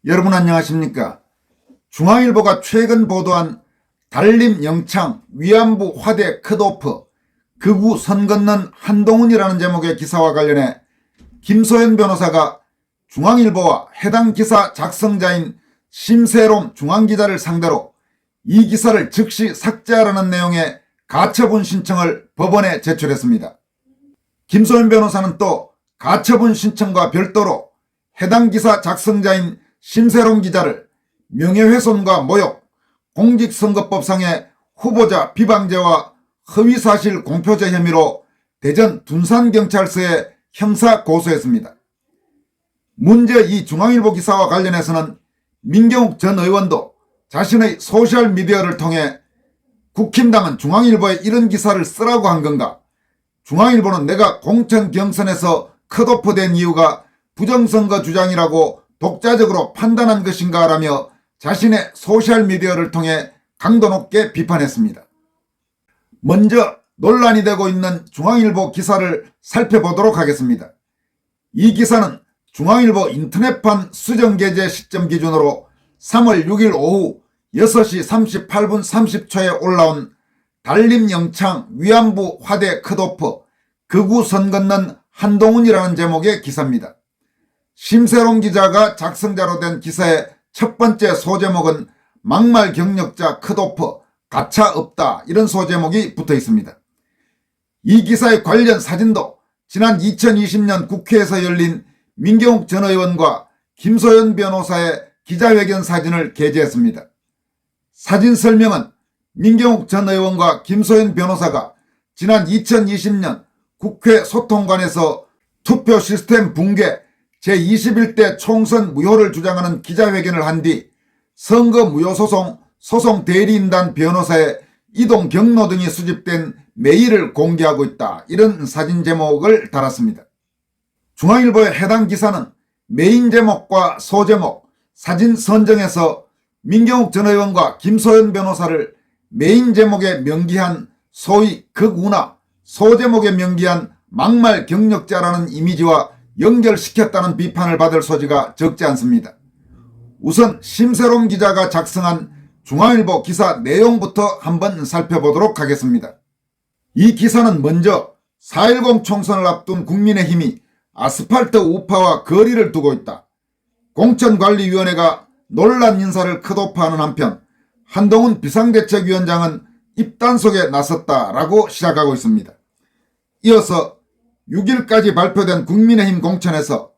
여러분 안녕하십니까? 중앙일보가 최근 보도한 달림 영창 위안부 화대 컷오프 극우 선 긋는 한동훈이라는 제목의 기사와 관련해 김소연 변호사가 중앙일보와 해당 기사 작성자인 심세롬 중앙기자를 상대로 이 기사를 즉시 삭제하라는 내용의 가처분 신청을 법원에 제출했습니다. 김소연 변호사는 또 가처분 신청과 별도로 해당 기사 작성자인 심세롬 기자를 명예훼손과 모욕, 공직선거법상의 후보자 비방죄와 허위사실 공표죄 혐의로 대전 둔산경찰서에 형사 고소했습니다. 문제 이 중앙일보 기사와 관련해서는 민경욱 전 의원도 자신의 소셜미디어를 통해 국힘당은 중앙일보에 이런 기사를 쓰라고 한 건가? 중앙일보는 내가 공천 경선에서 컷오프된 이유가 부정선거 주장이라고 독자적으로 판단한 것인가 라며 자신의 소셜미디어를 통해 강도 높게 비판했습니다. 먼저 논란이 되고 있는 중앙일보 기사를 살펴보도록 하겠습니다. 이 기사는 중앙일보 인터넷판 수정게재 시점 기준으로 3월 6일 오후 6시 38분 30초에 올라온 달림 영창 위안부 화대 컷오프 극우 선 긋는 한동훈이라는 제목의 기사입니다. 심세롬 기자가 작성자로 된 기사의 첫 번째 소제목은 막말 경력자 컷오프 가차 없다 이런 소제목이 붙어 있습니다. 이 기사의 관련 사진도 지난 2020년 국회에서 열린 민경욱 전 의원과 김소연 변호사의 기자회견 사진을 게재했습니다. 사진 설명은 민경욱 전 의원과 김소연 변호사가 지난 2020년 국회 소통관에서 투표 시스템 붕괴 제21대 총선 무효를 주장하는 기자회견을 한 뒤 선거 무효소송 소송 대리인단 변호사의 이동 경로 등이 수집된 메일을 공개하고 있다. 이런 사진 제목을 달았습니다. 중앙일보의 해당 기사는 메인 제목과 소제목, 사진 선정에서 민경욱 전 의원과 김소연 변호사를 메인 제목에 명기한 소위 극우나 소제목에 명기한 막말 경력자라는 이미지와 연결시켰다는 비판을 받을 소지가 적지 않습니다. 우선 심세롬 기자가 작성한 중앙일보 기사 내용부터 한번 살펴보도록 하겠습니다. 이 기사는 먼저 4.10 총선을 앞둔 국민의힘이 아스팔트 우파와 거리를 두고 있다. 공천관리위원회가 논란 인사를 컷오프하는 한편 한동훈 비상대책위원장은 입단속에 나섰다라고 시작하고 있습니다. 이어서 6일까지 발표된 국민의힘 공천에서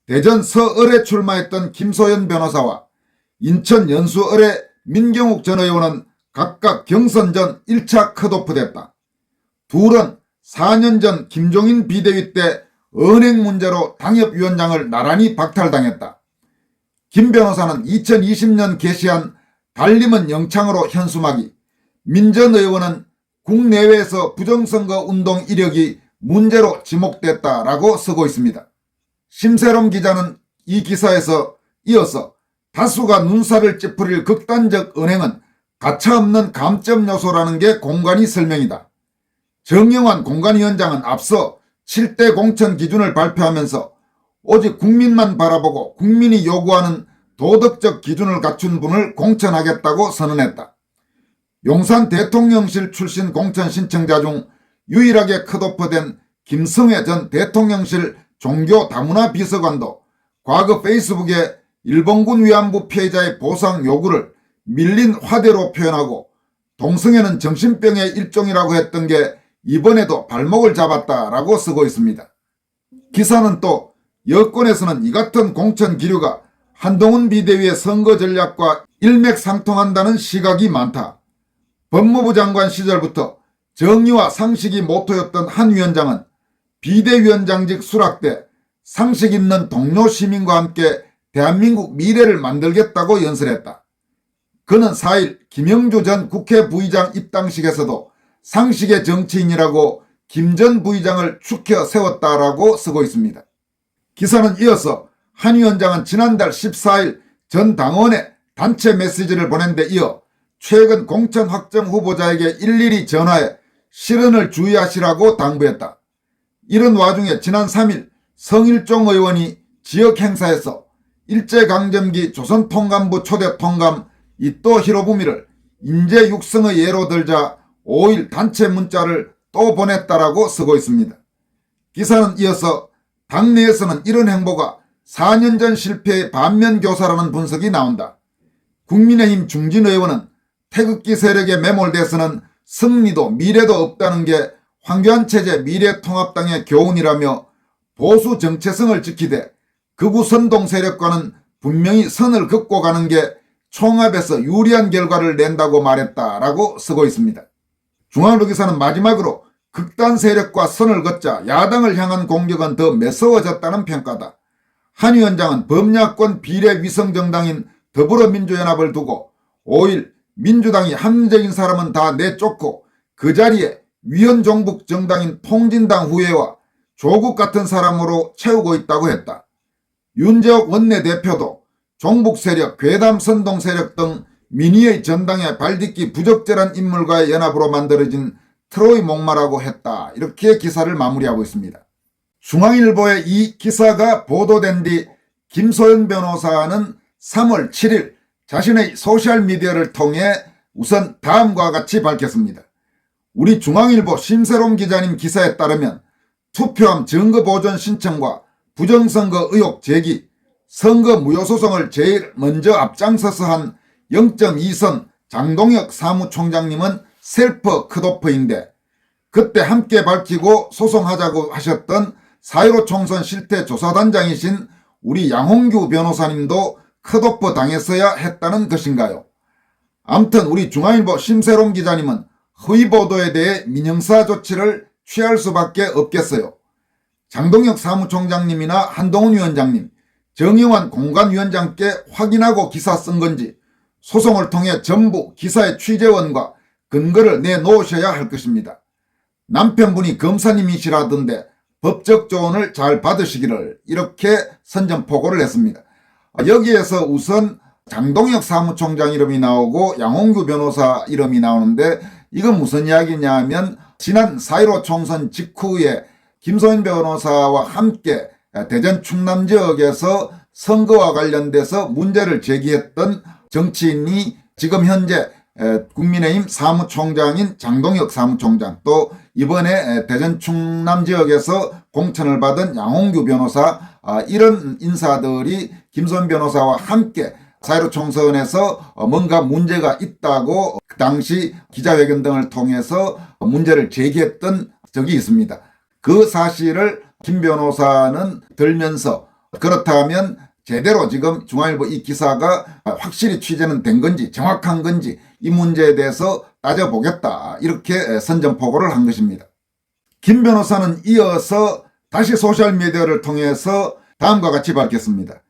대전 서을에 출마했던 김소연 변호사와 인천 연수을의 민경욱 전 의원은 각각 경선 전 1차 컷오프됐다. 둘은 4년 전 김종인 비대위 때 은행 문제로 당협위원장을 나란히 박탈당했다. 김 변호사는 2020년 개시한 달림은 영창으로 현수막이, 민 전 의원은 국내외에서 부정선거 운동 이력이 문제로 지목됐다라고 쓰고 있습니다. 심세롬 기자는 이 기사에서 이어서 다수가 눈살을 찌푸릴 극단적 은행은 가차없는 감점 요소라는 게 공관위 설명이다. 정영환 공관위원장은 앞서 7대 공천 기준을 발표하면서 오직 국민만 바라보고 국민이 요구하는 도덕적 기준을 갖춘 분을 공천하겠다고 선언했다. 용산 대통령실 출신 공천 신청자 중 유일하게 컷오프된 김성회 전 대통령실 종교다문화 비서관도 과거 페이스북에 일본군 위안부 피해자의 보상 요구를 밀린 화대로 표현하고 동성애는 정신병의 일종이라고 했던 게 이번에도 발목을 잡았다라고 쓰고 있습니다. 기사는 또 여권에서는 이 같은 공천 기류가 한동훈 비대위의 선거 전략과 일맥상통한다는 시각이 많다. 법무부 장관 시절부터 정의와 상식이 모토였던 한 위원장은 비대위원장직 수락 때 상식 있는 동료 시민과 함께 대한민국 미래를 만들겠다고 연설했다. 그는 4일 김영주 전 국회 부의장 입당식에서도 상식의 정치인이라고 김 전 부의장을 축혀 세웠다라고 쓰고 있습니다. 기사는 이어서 한 위원장은 지난달 14일 전 당원에 단체 메시지를 보낸 데 이어 최근 공천 확정 후보자에게 일일이 전화해 실언을 주의하시라고 당부했다. 이런 와중에 지난 3일 성일종 의원이 지역 행사에서 일제강점기 조선통감부 초대통감 이토 히로부미를 인재 육성의 예로 들자 5일 단체 문자를 또 보냈다라고 쓰고 있습니다. 기사는 이어서 당내에서는 이런 행보가 4년 전 실패의 반면교사라는 분석이 나온다. 국민의힘 중진 의원은 태극기 세력에 매몰돼서는 승리도 미래도 없다는 게 황교안 체제 미래통합당의 교훈이라며 보수 정체성을 지키되 극우 선동 세력과는 분명히 선을 긋고 가는 게 총합에서 유리한 결과를 낸다고 말했다라고 쓰고 있습니다. 중앙일보 기사는 마지막으로 극단 세력과 선을 긋자 야당을 향한 공격은 더 매서워졌다는 평가다. 한 위원장은 범야권 비례위성정당인 더불어민주연합을 두고 5일 민주당이 합리적인 사람은 다 내쫓고 그 자리에 위헌종북 정당인 통진당 후예와 조국 같은 사람으로 채우고 있다고 했다. 윤재옥 원내대표도 종북 세력, 괴담 선동 세력 등 민의의 전당에 발딛기 부적절한 인물과의 연합으로 만들어진 트로이 목마라고 했다. 이렇게 기사를 마무리하고 있습니다. 중앙일보의 이 기사가 보도된 뒤 김소연 변호사는 3월 7일 자신의 소셜미디어를 통해 우선 다음과 같이 밝혔습니다. 우리 중앙일보 심세롬 기자님 기사에 따르면 투표함 증거보존 신청과 부정선거 의혹 제기, 선거 무효소송을 제일 먼저 앞장서서 한 0.2선 장동혁 사무총장님은 셀프 컷오프인데 그때 함께 밝히고 소송하자고 하셨던 4.15 총선 실태조사단장이신 우리 양홍규 변호사님도 컷오프 당했어야 했다는 것인가요? 아무튼 우리 중앙일보 심세롬 기자님은 허위 보도에 대해 민형사 조치를 취할 수밖에 없겠어요. 장동혁 사무총장님이나 한동훈 위원장님, 정의환 공관위원장께 확인하고 기사 쓴 건지 소송을 통해 전부 기사의 취재원과 근거를 내놓으셔야 할 것입니다. 남편분이 검사님이시라던데 법적 조언을 잘 받으시기를 이렇게 선전포고를 했습니다. 여기에서 우선 장동혁 사무총장 이름이 나오고 양홍규 변호사 이름이 나오는데 이건 무슨 이야기냐 하면 지난 4.15 총선 직후에 김소연 변호사와 함께 대전 충남 지역에서 선거와 관련돼서 문제를 제기했던 정치인이 지금 현재 국민의힘 사무총장인 장동혁 사무총장, 또 이번에 대전 충남 지역에서 공천을 받은 양홍규 변호사, 이런 인사들이 김소연 변호사와 함께 4.15 총선에서 뭔가 문제가 있다고 그 당시 기자회견 등을 통해서 문제를 제기했던 적이 있습니다. 그 사실을 김 변호사는 들면서 그렇다면 제대로 지금 중앙일보 이 기사가 확실히 취재는 된 건지 정확한 건지 이 문제에 대해서 따져보겠다, 이렇게 선전포고를 한 것입니다. 김 변호사는 이어서 다시 소셜미디어를 통해서 다음과 같이 밝혔습니다.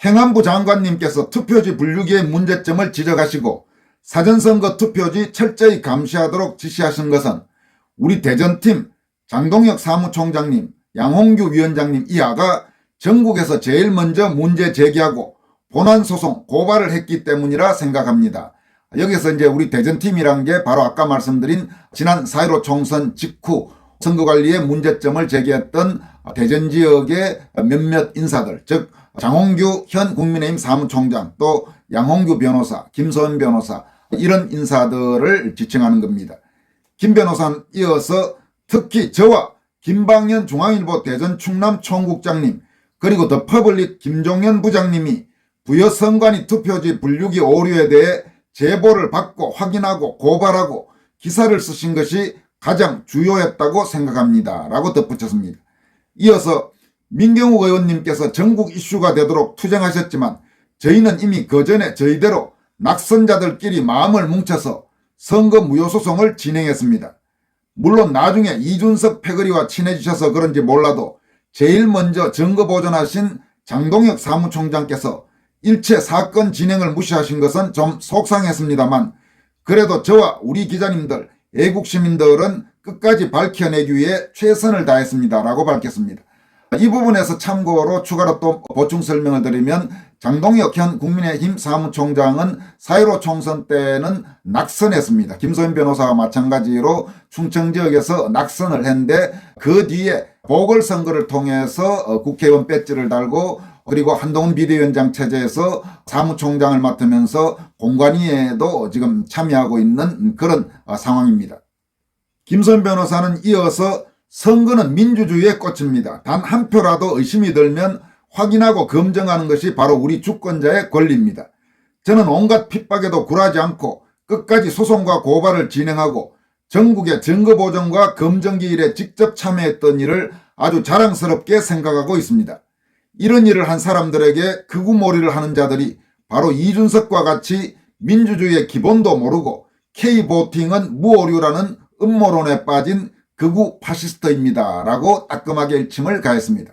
행안부 장관님께서 투표지 분류기의 문제점을 지적하시고 사전선거 투표지 철저히 감시하도록 지시하신 것은 우리 대전팀 장동혁 사무총장님, 양홍규 위원장님 이하가 전국에서 제일 먼저 문제 제기하고 본안소송 고발을 했기 때문이라 생각합니다. 여기서 이제 우리 대전팀이란 게 바로 아까 말씀드린 지난 4.15 총선 직후 선거관리의 문제점을 제기했던 대전 지역의 몇몇 인사들, 즉 장홍규 현 국민의힘 사무총장, 또 양홍규 변호사, 김소연 변호사, 이런 인사들을 지칭하는 겁니다. 김 변호사는 이어서 특히 저와 김방현 중앙일보 대전 충남 총국장님, 그리고 더 퍼블릭 김종현 부장님이 부여 선관위 투표지 분류기 오류에 대해 제보를 받고 확인하고 고발하고 기사를 쓰신 것이 가장 주요했다고 생각합니다. 라고 덧붙였습니다. 이어서 민경욱 의원님께서 전국 이슈가 되도록 투쟁하셨지만 저희는 이미 그전에 저희대로 낙선자들끼리 마음을 뭉쳐서 선거 무효소송을 진행했습니다. 물론 나중에 이준석 패거리와 친해지셔서 그런지 몰라도 제일 먼저 증거 보존하신 장동혁 사무총장께서 일체 사건 진행을 무시하신 것은 좀 속상했습니다만 그래도 저와 우리 기자님들, 애국시민들은 끝까지 밝혀내기 위해 최선을 다했습니다. 라고 밝혔습니다. 이 부분에서 참고로 추가로 또 보충 설명을 드리면 장동혁 현 국민의힘 사무총장은 4.15 총선 때는 낙선했습니다. 김소연 변호사와 마찬가지로 충청 지역에서 낙선을 했는데 그 뒤에 보궐선거를 통해서 국회의원 배지를 달고 그리고 한동훈 비대위원장 체제에서 사무총장을 맡으면서 공관위에도 지금 참여하고 있는 그런 상황입니다. 김선 변호사는 이어서 선거는 민주주의의 꽃입니다. 단 한 표라도 의심이 들면 확인하고 검증하는 것이 바로 우리 주권자의 권리입니다. 저는 온갖 핍박에도 굴하지 않고 끝까지 소송과 고발을 진행하고 전국의 증거보정과 검증기 일에 직접 참여했던 일을 아주 자랑스럽게 생각하고 있습니다. 이런 일을 한 사람들에게 극우몰이를 하는 자들이 바로 이준석과 같이 민주주의의 기본도 모르고 K보팅은 무오류라는 음모론에 빠진 극우 파시스트입니다. 라고 따끔하게 일침을 가했습니다.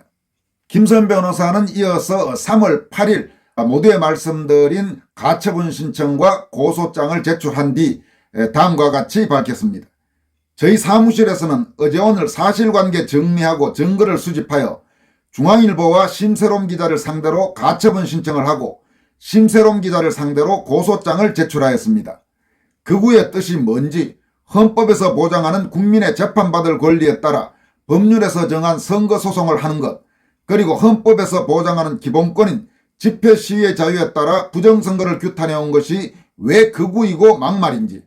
김선 변호사는 이어서 3월 8일 모두에 말씀드린 가처분 신청과 고소장을 제출한 뒤 다음과 같이 밝혔습니다. 저희 사무실에서는 어제 오늘 사실관계 정리하고 증거를 수집하여 중앙일보와 심세롬 기자를 상대로 가처분 신청을 하고 심세롬 기자를 상대로 고소장을 제출하였습니다. 극우의 뜻이 뭔지 헌법에서 보장하는 국민의 재판받을 권리에 따라 법률에서 정한 선거소송을 하는 것, 그리고 헌법에서 보장하는 기본권인 집회시위의 자유에 따라 부정선거를 규탄해온 것이 왜 극우이고 막말인지,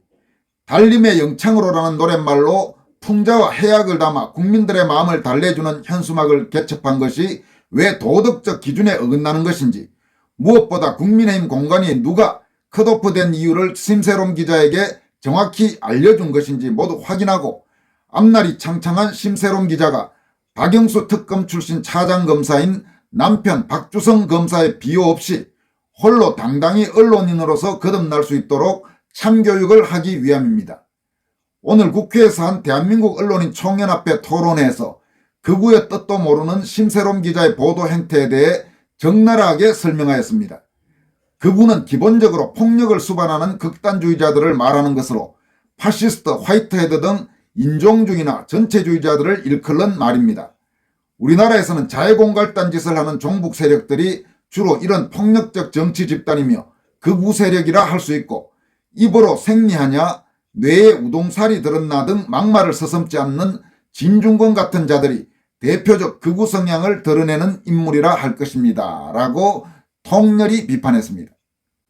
달림의 영창으로라는 노랫말로 풍자와 해악을 담아 국민들의 마음을 달래주는 현수막을 개첩한 것이 왜 도덕적 기준에 어긋나는 것인지, 무엇보다 국민의힘 공관위에 누가 컷오프된 이유를 심세롬 기자에게 정확히 알려준 것인지 모두 확인하고 앞날이 창창한 심세롬 기자가 박영수 특검 출신 차장검사인 남편 박주성 검사의 비호 없이 홀로 당당히 언론인으로서 거듭날 수 있도록 참교육을 하기 위함입니다. 오늘 국회에서 한 대한민국 언론인 총연합회 토론회에서 극우의 뜻도 모르는 심세롬 기자의 보도 행태에 대해 적나라하게 설명하였습니다. 극우는 기본적으로 폭력을 수반하는 극단주의자들을 말하는 것으로 파시스트, 화이트헤드 등 인종주의나 전체주의자들을 일컬는 말입니다. 우리나라에서는 자해공갈단 짓을 하는 종북 세력들이 주로 이런 폭력적 정치 집단이며 극우 세력이라 할 수 있고, 입으로 생리하냐, 뇌에 우동살이 들었나 등 막말을 서슴지 않는 진중권 같은 자들이 대표적 극우 성향을 드러내는 인물이라 할 것입니다. 라고 통렬히 비판했습니다.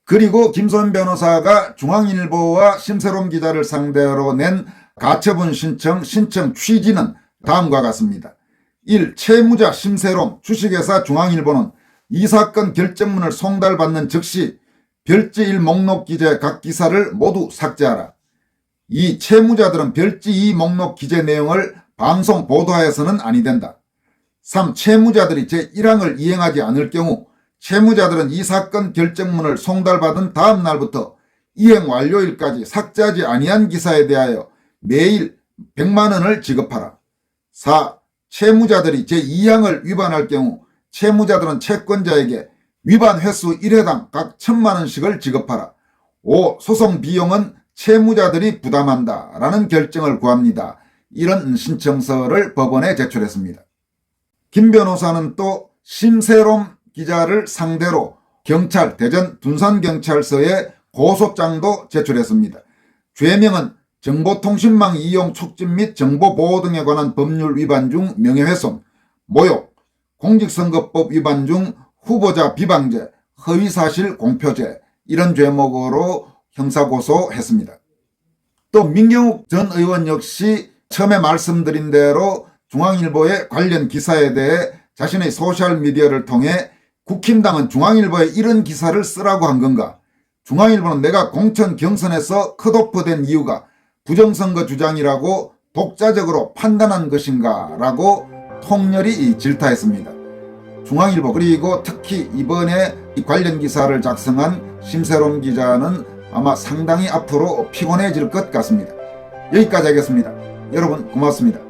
그리고 김선 변호사가 중앙일보와 심세롬 기자를 상대로 낸 가처분 신청 취지는 다음과 같습니다. 1. 채무자 심세롬, 주식회사 중앙일보는 이 사건 결정문을 송달받는 즉시 별지 1 목록 기재 각 기사를 모두 삭제하라. 2. 채무자들은 별지 2 목록 기재 내용을 방송 보도하여서는 아니 된다. 3. 채무자들이 제1항을 이행하지 않을 경우 채무자들은 이 사건 결정문을 송달받은 다음 날부터 이행 완료일까지 삭제하지 아니한 기사에 대하여 매일 100만 원을 지급하라. 4. 채무자들이 제2항을 위반할 경우 채무자들은 채권자에게 위반 횟수 1회당 각 1,000만 원씩을 지급하라. 5. 소송 비용은 채무자들이 부담한다. 라는 결정을 구합니다. 이런 신청서를 법원에 제출했습니다. 김 변호사는 또 심세롬 기자를 상대로 경찰 대전 둔산경찰서에 고소장도 제출했습니다. 죄명은 정보통신망 이용 촉진 및 정보보호 등에 관한 법률 위반 중 명예훼손, 모욕, 공직선거법 위반 중 후보자 비방죄, 허위사실 공표죄, 이런 죄목으로 형사고소했습니다. 또 민경욱 전 의원 역시 처음에 말씀드린 대로 중앙일보의 관련 기사에 대해 자신의 소셜미디어를 통해 국힘당은 중앙일보에 이런 기사를 쓰라고 한 건가? 중앙일보는 내가 공천 경선에서 컷오프된 이유가 부정선거 주장이라고 독자적으로 판단한 것인가? 라고 통렬히 질타했습니다. 중앙일보, 그리고 특히 이번에 이 관련 기사를 작성한 심세롬 기자는 아마 상당히 앞으로 피곤해질 것 같습니다. 여기까지 하겠습니다. 여러분 고맙습니다.